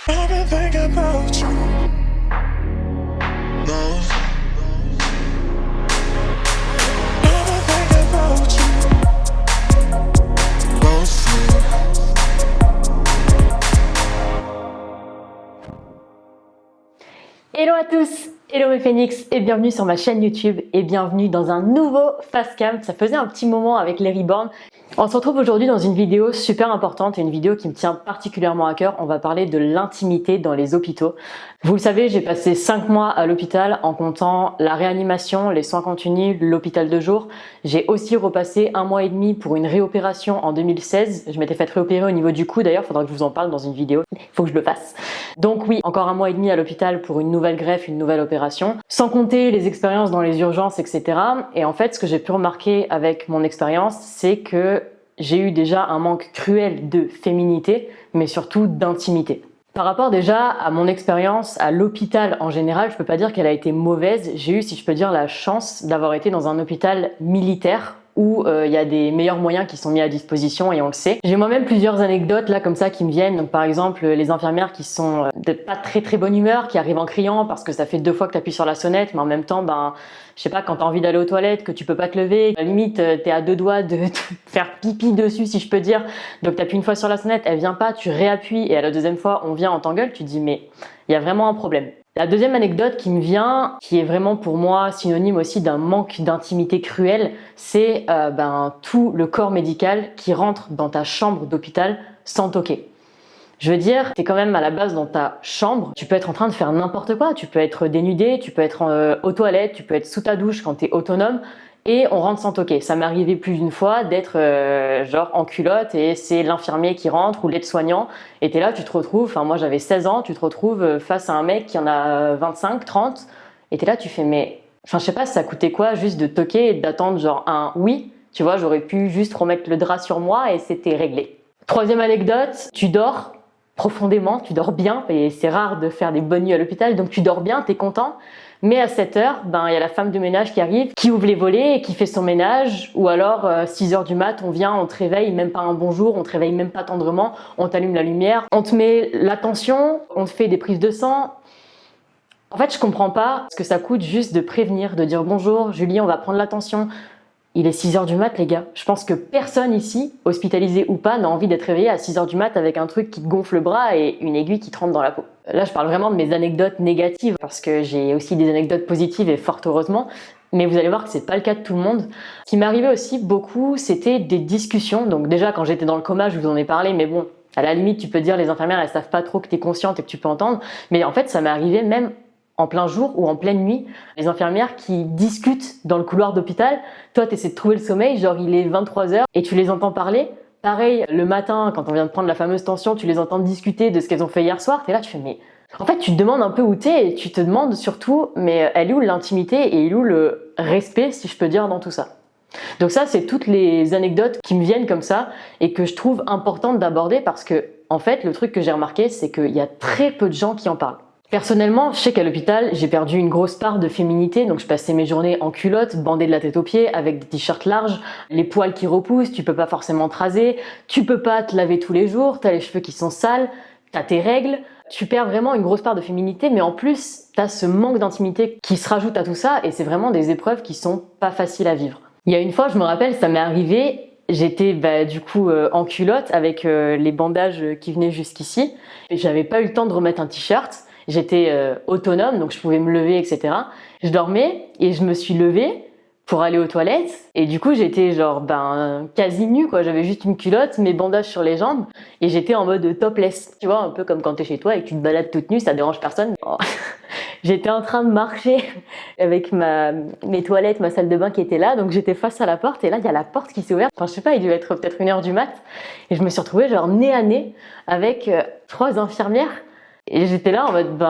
I've been thinking about you. No. I've been thinking about you. Mostly. Hello à tous, hello mes Phoenix et bienvenue sur ma chaîne YouTube et bienvenue dans un nouveau Facecam. Ça faisait un petit moment avec les Reborn. On se retrouve aujourd'hui dans une vidéo super importante et une vidéo qui me tient particulièrement à cœur. On va parler de l'intimité dans les hôpitaux. Vous le savez, j'ai passé 5 mois à l'hôpital en comptant la réanimation, les soins continus, l'hôpital de jour. J'ai aussi repassé 1 mois et demi pour une réopération en 2016. Je m'étais fait réopérer au niveau du cou d'ailleurs, il faudra que je vous en parle dans une vidéo. Il faut que je le fasse. Donc oui, encore 1 mois et demi à l'hôpital pour une nouvelle greffe, une nouvelle opération. Sans compter les expériences dans les urgences, etc. Et en fait, ce que j'ai pu remarquer avec mon expérience, c'est que j'ai eu déjà un manque cruel de féminité, mais surtout d'intimité. Par rapport déjà à mon expérience à l'hôpital en général, je peux pas dire qu'elle a été mauvaise. J'ai eu, si je peux dire, la chance d'avoir été dans un hôpital militaire où il y a des meilleurs moyens qui sont mis à disposition et on le sait. J'ai moi-même plusieurs anecdotes là comme ça qui me viennent. Donc, par exemple, les infirmières qui sont de pas très bonne humeur, qui arrivent en criant parce que ça fait 2 fois que tu appuies sur la sonnette, mais en même temps, je sais pas, quand t'as envie d'aller aux toilettes, que tu peux pas te lever, à la limite t'es à 2 doigts de te faire pipi dessus si je peux dire. Donc t'appuies une fois sur la sonnette, elle vient pas, tu réappuies et à la deuxième fois on vient, on t'engueule, tu te dis mais il y a vraiment un problème. La deuxième anecdote qui me vient, qui est vraiment pour moi synonyme aussi d'un manque d'intimité cruel, c'est tout le corps médical qui rentre dans ta chambre d'hôpital sans toquer. Je veux dire, t'es quand même à la base dans ta chambre, tu peux être en train de faire n'importe quoi, tu peux être dénudé, tu peux être aux toilettes, tu peux être sous ta douche quand t'es autonome, et on rentre sans toquer. Ça m'est arrivé plus d'une fois d'être genre en culotte et c'est l'infirmier qui rentre ou l'aide-soignant et t'es là, tu te retrouves, enfin moi j'avais 16 ans, tu te retrouves face à un mec qui en a 25, 30 et t'es là, tu fais mais, enfin je sais pas, ça coûtait quoi juste de toquer et d'attendre genre un oui, tu vois, j'aurais pu juste remettre le drap sur moi et c'était réglé. Troisième anecdote, tu dors profondément, tu dors bien et c'est rare de faire des bonnes nuits à l'hôpital donc tu dors bien, t'es content. Mais à 7 heures, il y a la femme de ménage qui arrive, qui ouvre les volets et qui fait son ménage. Ou alors, 6 heures du mat, on vient, on te réveille, même pas un bonjour, on te réveille même pas tendrement, on t'allume la lumière, on te met la tension, on te fait des prises de sang. En fait, je comprends pas ce que ça coûte juste de prévenir, de dire bonjour, Julie, on va prendre la tension. Il est 6 heures du mat, les gars. Je pense que personne ici, hospitalisé ou pas, n'a envie d'être réveillé à 6 heures du mat avec un truc qui te gonfle le bras et une aiguille qui te rentre dans la peau. Là, je parle vraiment de mes anecdotes négatives parce que j'ai aussi des anecdotes positives et fort heureusement. Mais vous allez voir que c'est pas le cas de tout le monde. Ce qui m'arrivait aussi beaucoup, c'était des discussions. Donc déjà, quand j'étais dans le coma, je vous en ai parlé, mais bon, à la limite, tu peux dire les infirmières, elles savent pas trop que t'es consciente et que tu peux entendre. Mais en fait, ça m'est arrivé même en plein jour ou en pleine nuit, les infirmières qui discutent dans le couloir d'hôpital. Toi, tu essaies de trouver le sommeil, genre il est 23h et tu les entends parler. Pareil, le matin, quand on vient de prendre la fameuse tension, tu les entends discuter de ce qu'elles ont fait hier soir. T'es là, tu fais mais... En fait, tu te demandes un peu où t'es et tu te demandes surtout, mais elle est où l'intimité et elle est où le respect, si je peux dire, dans tout ça. Donc ça, c'est toutes les anecdotes qui me viennent comme ça et que je trouve importantes d'aborder parce que, en fait, le truc que j'ai remarqué, c'est qu'il y a très peu de gens qui en parlent. Personnellement, je sais qu'à l'hôpital, j'ai perdu une grosse part de féminité, donc je passais mes journées en culotte, bandée de la tête aux pieds, avec des t-shirts larges, les poils qui repoussent, tu peux pas forcément te raser, tu peux pas te laver tous les jours, t'as les cheveux qui sont sales, t'as tes règles, tu perds vraiment une grosse part de féminité, mais en plus, t'as ce manque d'intimité qui se rajoute à tout ça, et c'est vraiment des épreuves qui sont pas faciles à vivre. Il y a une fois, je me rappelle, ça m'est arrivé, j'étais en culotte avec les bandages qui venaient jusqu'ici, et j'avais pas eu le temps de remettre un t-shirt. J'étais autonome, donc je pouvais me lever, etc. Je dormais et je me suis levée pour aller aux toilettes. Et du coup, j'étais genre quasi nue, quoi. J'avais juste une culotte, mes bandages sur les jambes et j'étais en mode topless. Tu vois, un peu comme quand t'es chez toi et que tu te balades toute nue, ça dérange personne. Oh. J'étais en train de marcher avec mes toilettes, ma salle de bain qui était là, donc j'étais face à la porte et là il y a la porte qui s'est ouverte. Enfin je sais pas, il devait être peut-être 1 heure du mat et je me suis retrouvée genre nez à nez avec 3 infirmières. Et j'étais là en mode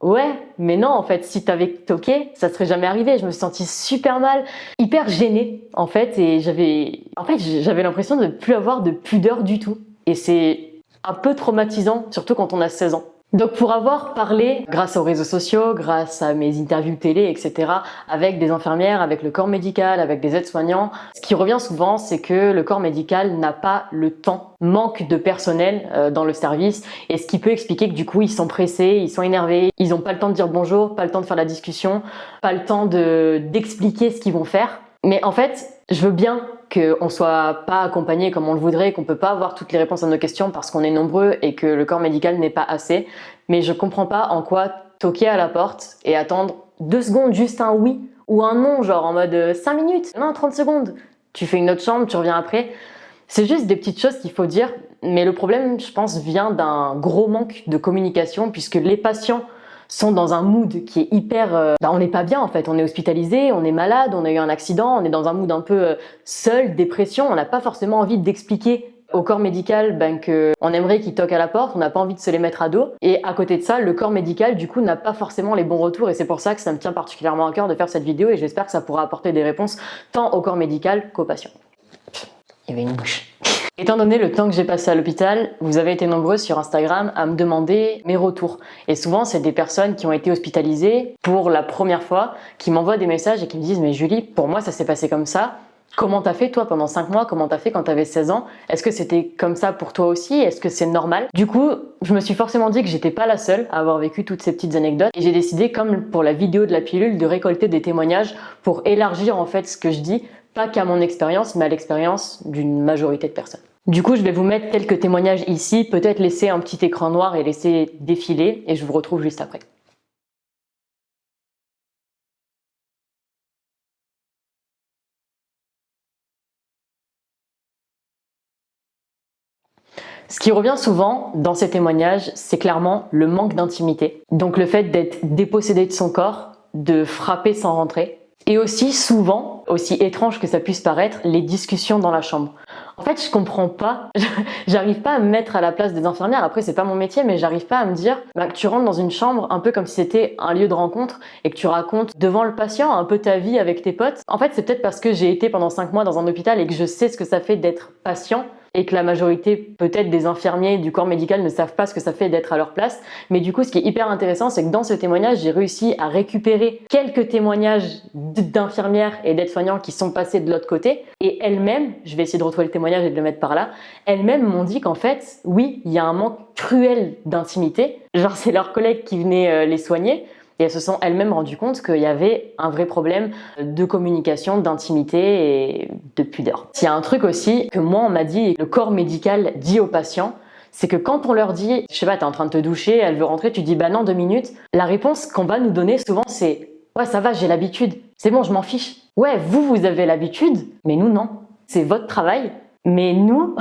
ouais, mais non en fait, si t'avais toqué, ça serait jamais arrivé. Je me suis sentie super mal, hyper gênée en fait, et j'avais l'impression de plus avoir de pudeur du tout. Et c'est un peu traumatisant, surtout quand on a 16 ans. Donc pour avoir parlé, grâce aux réseaux sociaux, grâce à mes interviews télé, etc., avec des infirmières, avec le corps médical, avec des aides-soignants, ce qui revient souvent, c'est que le corps médical n'a pas le temps, manque de personnel dans le service, et ce qui peut expliquer que du coup ils sont pressés, ils sont énervés, ils n'ont pas le temps de dire bonjour, pas le temps de faire la discussion, pas le temps d'expliquer ce qu'ils vont faire. Mais en fait, je veux bien qu'on soit pas accompagné comme on le voudrait, qu'on peut pas avoir toutes les réponses à nos questions parce qu'on est nombreux et que le corps médical n'est pas assez. Mais je comprends pas en quoi toquer à la porte et attendre 2 secondes, juste un oui ou un non, genre en mode 5 minutes, non, 30 secondes. Tu fais une autre chambre, tu reviens après. C'est juste des petites choses qu'il faut dire. Mais le problème, je pense, vient d'un gros manque de communication puisque les patients sont dans un mood qui est hyper... on n'est pas bien en fait, on est hospitalisé, on est malade, on a eu un accident, on est dans un mood un peu seul, dépression, on n'a pas forcément envie d'expliquer au corps médical qu'on aimerait qu'il toque à la porte, on n'a pas envie de se les mettre à dos. Et à côté de ça, le corps médical du coup n'a pas forcément les bons retours et c'est pour ça que ça me tient particulièrement à cœur de faire cette vidéo et j'espère que ça pourra apporter des réponses tant au corps médical qu'aux patients. Il y avait une bouche. Étant donné le temps que j'ai passé à l'hôpital, vous avez été nombreux sur Instagram à me demander mes retours. Et souvent, c'est des personnes qui ont été hospitalisées pour la première fois, qui m'envoient des messages et qui me disent « Mais Julie, pour moi, ça s'est passé comme ça. Comment t'as fait toi pendant 5 mois? Comment t'as fait quand t'avais 16 ans? Est-ce que c'était comme ça pour toi aussi? Est-ce que c'est normal ?» Du coup, je me suis forcément dit que j'étais pas la seule à avoir vécu toutes ces petites anecdotes. Et j'ai décidé, comme pour la vidéo de la pilule, de récolter des témoignages pour élargir en fait ce que je dis, pas qu'à mon expérience, mais à l'expérience d'une majorité de personnes. Du coup, je vais vous mettre quelques témoignages ici, peut-être laisser un petit écran noir et laisser défiler, et je vous retrouve juste après. Ce qui revient souvent dans ces témoignages, c'est clairement le manque d'intimité. Donc le fait d'être dépossédé de son corps, de frapper sans rentrer. Et aussi souvent, aussi étrange que ça puisse paraître, les discussions dans la chambre. En fait, je comprends pas, j'arrive pas à me mettre à la place des infirmières, après c'est pas mon métier, mais j'arrive pas à me dire que tu rentres dans une chambre un peu comme si c'était un lieu de rencontre et que tu racontes devant le patient un peu ta vie avec tes potes. En fait, c'est peut-être parce que j'ai été pendant 5 mois dans un hôpital et que je sais ce que ça fait d'être patient et que la majorité peut-être des infirmiers du corps médical ne savent pas ce que ça fait d'être à leur place. Mais du coup, ce qui est hyper intéressant, c'est que dans ce témoignage, j'ai réussi à récupérer quelques témoignages d'infirmières et d'aides-soignants qui sont passés de l'autre côté. Et elles-mêmes, je vais essayer de retrouver le témoignage et de le mettre par là, elles-mêmes m'ont dit qu'en fait, oui, il y a un manque cruel d'intimité. Genre, c'est leurs collègues qui venaient les soigner. Et elles se sont elles-mêmes rendues compte qu'il y avait un vrai problème de communication, d'intimité et de pudeur. Il y a un truc aussi que moi on m'a dit et que le corps médical dit aux patients, c'est que quand on leur dit, je sais pas, t'es en train de te doucher, elle veut rentrer, tu dis bah non 2 minutes, la réponse qu'on va nous donner souvent c'est ouais ça va j'ai l'habitude, c'est bon je m'en fiche. Ouais vous avez l'habitude, mais nous non, c'est votre travail, mais nous...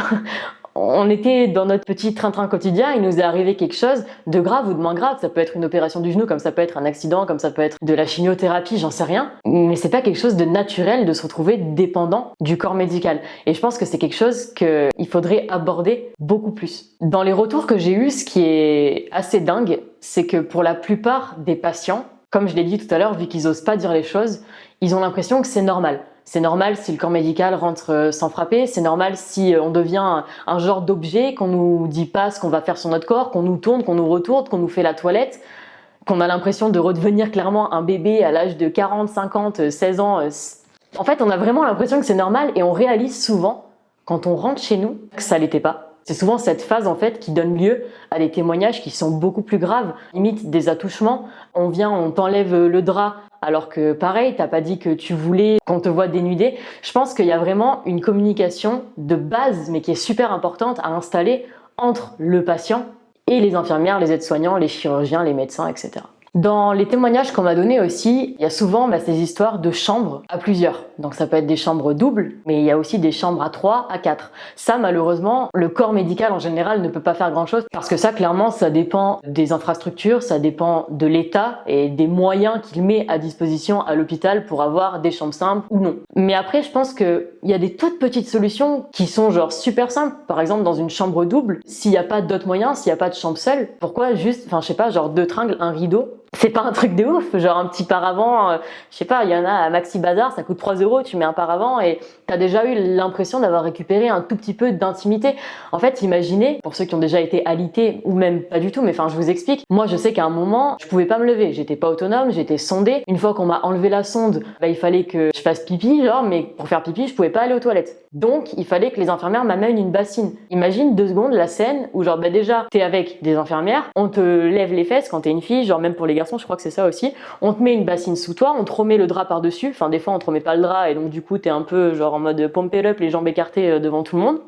On était dans notre petit train-train quotidien, il nous est arrivé quelque chose de grave ou de moins grave. Ça peut être une opération du genou, comme ça peut être un accident, comme ça peut être de la chimiothérapie, j'en sais rien. Mais c'est pas quelque chose de naturel de se retrouver dépendant du corps médical. Et je pense que c'est quelque chose qu'il faudrait aborder beaucoup plus. Dans les retours que j'ai eus, ce qui est assez dingue, c'est que pour la plupart des patients, comme je l'ai dit tout à l'heure, vu qu'ils osent pas dire les choses, ils ont l'impression que c'est normal. C'est normal si le corps médical rentre sans frapper, c'est normal si on devient un genre d'objet, qu'on nous dit pas ce qu'on va faire sur notre corps, qu'on nous tourne, qu'on nous retourne, qu'on nous fait la toilette, qu'on a l'impression de redevenir clairement un bébé à l'âge de 40, 50, 16 ans. En fait, on a vraiment l'impression que c'est normal et on réalise souvent, quand on rentre chez nous, que ça l'était pas. C'est souvent cette phase en fait qui donne lieu à des témoignages qui sont beaucoup plus graves, limite des attouchements. On vient, on t'enlève le drap alors que pareil, t'as pas dit que tu voulais qu'on te voit dénudé. Je pense qu'il y a vraiment une communication de base mais qui est super importante à installer entre le patient et les infirmières, les aides-soignants, les chirurgiens, les médecins, etc. Dans les témoignages qu'on m'a donnés aussi, il y a souvent ces histoires de chambres à plusieurs. Donc ça peut être des chambres doubles, mais il y a aussi des chambres à 3, à 4. Ça, malheureusement, le corps médical en général ne peut pas faire grand-chose parce que ça, clairement, ça dépend des infrastructures, ça dépend de l'État et des moyens qu'il met à disposition à l'hôpital pour avoir des chambres simples ou non. Mais après, je pense qu'il y a des toutes petites solutions qui sont genre super simples. Par exemple, dans une chambre double, s'il n'y a pas d'autres moyens, s'il n'y a pas de chambre seule, pourquoi juste, je sais pas, genre 2 tringles, un rideau? C'est pas un truc de ouf, genre un petit paravent, je sais pas, il y en a à Maxi Bazar, ça coûte 3 €, tu mets un paravent et t'as déjà eu l'impression d'avoir récupéré un tout petit peu d'intimité. En fait, imaginez, pour ceux qui ont déjà été alités ou même pas du tout, mais enfin je vous explique, moi je sais qu'à un moment, je pouvais pas me lever, j'étais pas autonome, j'étais sondée. Une fois qu'on m'a enlevé la sonde, il fallait que je fasse pipi, genre, mais pour faire pipi, je pouvais pas aller aux toilettes. Donc, il fallait que les infirmières m'amènent une bassine. Imagine 2 secondes la scène où genre déjà, t'es avec des infirmières, on te lève les fesses quand t'es une fille, genre même pour les garçons, je crois que c'est ça aussi, on te met une bassine sous toi, on te remet le drap par-dessus, enfin des fois on te remet pas le drap et donc du coup t'es un peu genre en mode pump it up, les jambes écartées devant tout le monde.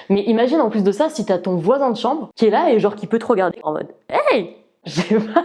Mais imagine en plus de ça si t'as ton voisin de chambre qui est là et genre qui peut te regarder en mode hey, je sais pas,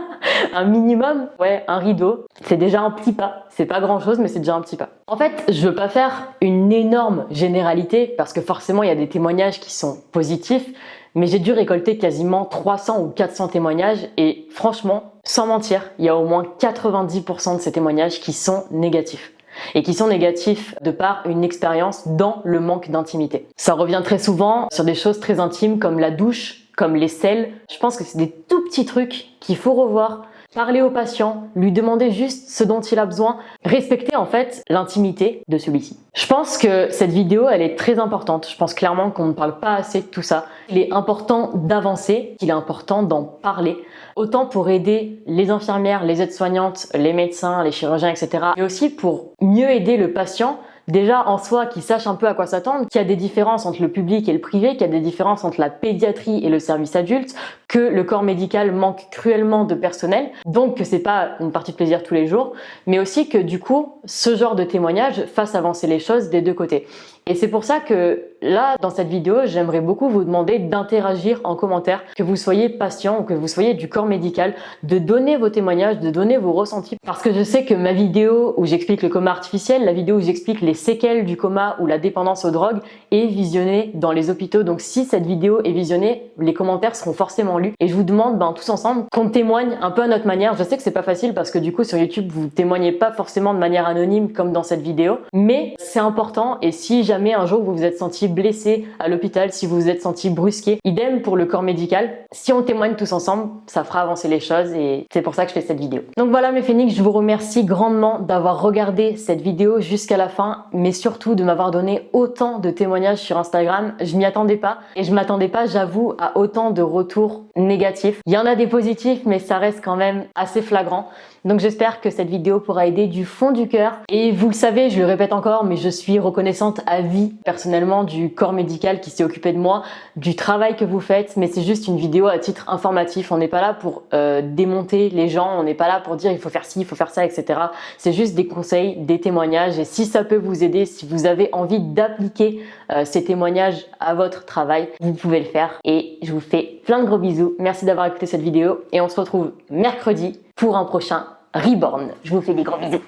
un minimum, ouais, un rideau, c'est déjà un petit pas. C'est pas grand chose, mais c'est déjà un petit pas. En fait, je veux pas faire une énorme généralité parce que forcément il y a des témoignages qui sont positifs, mais j'ai dû récolter quasiment 300 ou 400 témoignages et franchement, sans mentir, il y a au moins 90% de ces témoignages qui sont négatifs. Et qui sont négatifs de par une expérience dans le manque d'intimité. Ça revient très souvent sur des choses très intimes comme la douche, comme les selles. Je pense que c'est des tout petits trucs qu'il faut revoir. Parler au patient, lui demander juste ce dont il a besoin, respecter en fait l'intimité de celui-ci. Je pense que cette vidéo, elle est très importante. Je pense clairement qu'on ne parle pas assez de tout ça. Il est important d'avancer, il est important d'en parler, autant pour aider les infirmières, les aides-soignantes, les médecins, les chirurgiens, etc. Mais aussi pour mieux aider le patient, déjà en soi, qu'il sache un peu à quoi s'attendre, qu'il y a des différences entre le public et le privé, qu'il y a des différences entre la pédiatrie et le service adulte, que le corps médical manque cruellement de personnel, donc que c'est pas une partie de plaisir tous les jours, mais aussi que du coup, ce genre de témoignage fasse avancer les choses des deux côtés. Et c'est pour ça que là, dans cette vidéo, j'aimerais beaucoup vous demander d'interagir en commentaire, que vous soyez patient ou que vous soyez du corps médical, de donner vos témoignages, de donner vos ressentis. Parce que je sais que ma vidéo où j'explique le coma artificiel, la vidéo où j'explique les séquelles du coma ou la dépendance aux drogues est visionnée dans les hôpitaux. Donc si cette vidéo est visionnée, les commentaires seront forcément lus. Et je vous demande tous ensemble qu'on témoigne un peu à notre manière. Je sais que c'est pas facile parce que du coup sur YouTube, vous témoignez pas forcément de manière anonyme comme dans cette vidéo. Mais c'est important et si jamais un jour vous vous êtes senti blessé à l'hôpital, si vous vous êtes senti brusqué, idem pour le corps médical. Si on témoigne tous ensemble, ça fera avancer les choses et c'est pour ça que je fais cette vidéo. Donc voilà mes phénix, je vous remercie grandement d'avoir regardé cette vidéo jusqu'à la fin, mais surtout de m'avoir donné autant de témoignages sur Instagram. Je m'y attendais pas et je m'attendais pas, j'avoue, à autant de retours négatifs. Il y en a des positifs, mais ça reste quand même assez flagrant. Donc j'espère que cette vidéo pourra aider du fond du cœur. Et vous le savez, je le répète encore, mais je suis reconnaissante à vie personnellement du corps médical qui s'est occupé de moi, du travail que vous faites, mais c'est juste une vidéo à titre informatif. On n'est pas là pour démonter les gens, on n'est pas là pour dire il faut faire ci, il faut faire ça, etc. C'est juste des conseils, des témoignages et si ça peut vous aider, si vous avez envie d'appliquer ces témoignages à votre travail, vous pouvez le faire. Et je vous fais plein de gros bisous. Merci d'avoir écouté cette vidéo et on se retrouve mercredi pour un prochain Reborn. Je vous fais des gros bisous.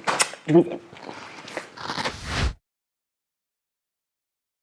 Je vous aime.